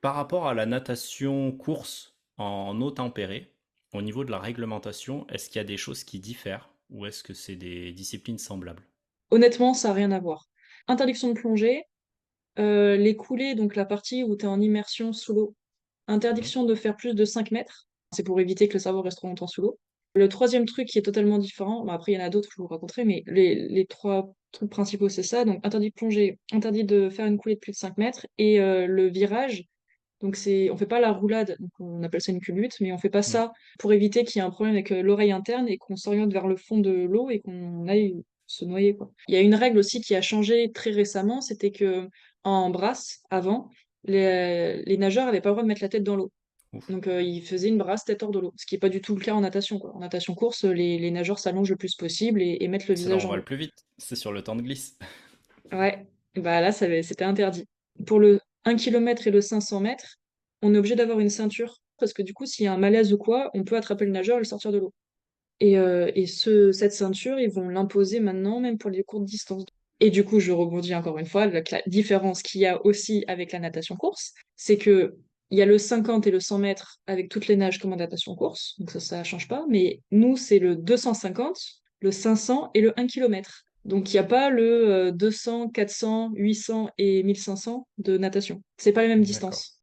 Par rapport à la natation course en eau tempérée, au niveau de la réglementation, est-ce qu'il y a des choses qui diffèrent ou est-ce que c'est des disciplines semblables? Honnêtement, ça n'a rien à voir. Interdiction de plongée, les coulées, donc la partie où tu es en immersion sous l'eau, Mhm. interdiction de faire plus de 5 mètres. C'est pour éviter que le cerveau reste trop longtemps sous l'eau. Le troisième truc qui est totalement différent, bon, après il y en a d'autres que je vous raconterai, mais les trois trucs principaux, c'est ça. Donc interdit de plonger, interdit de faire une coulée de plus de 5 mètres, et le virage, donc on fait pas la roulade, donc on appelle ça une culbute, mais on fait pas Mhm. ça pour éviter qu'il y ait un problème avec l'oreille interne et qu'on s'oriente vers le fond de l'eau et qu'on aille se noyer, quoi. Il y a une règle aussi qui a changé très récemment, c'était que en brasse, avant, les nageurs avaient pas le droit de mettre la tête dans l'eau. Ouf. Donc ils faisaient une brasse tête hors de l'eau, ce qui est pas du tout le cas en natation, quoi. En natation course, les nageurs s'allongent le plus possible et mettent le C'est là où visage on dans va le l'eau. plus vite, c'est sur le temps de glisse. Ouais, bah là, c'était interdit. Pour le 1 km et le 500 mètres, on est obligé d'avoir une ceinture, parce que du coup, s'il y a un malaise ou quoi, on peut attraper le nageur et le sortir de l'eau. Cette ceinture, ils vont l'imposer maintenant, même pour les courtes distances. Et du coup, je rebondis encore une fois, la différence qu'il y a aussi avec la natation course, c'est que il y a le 50 et le 100 mètres avec toutes les nages comme en natation course, donc ça change pas, mais nous, c'est le 250, le 500 et le 1 km. Donc il n'y a pas le 200, 400, 800 et 1500 de natation. C'est pas les mêmes D'accord. distances.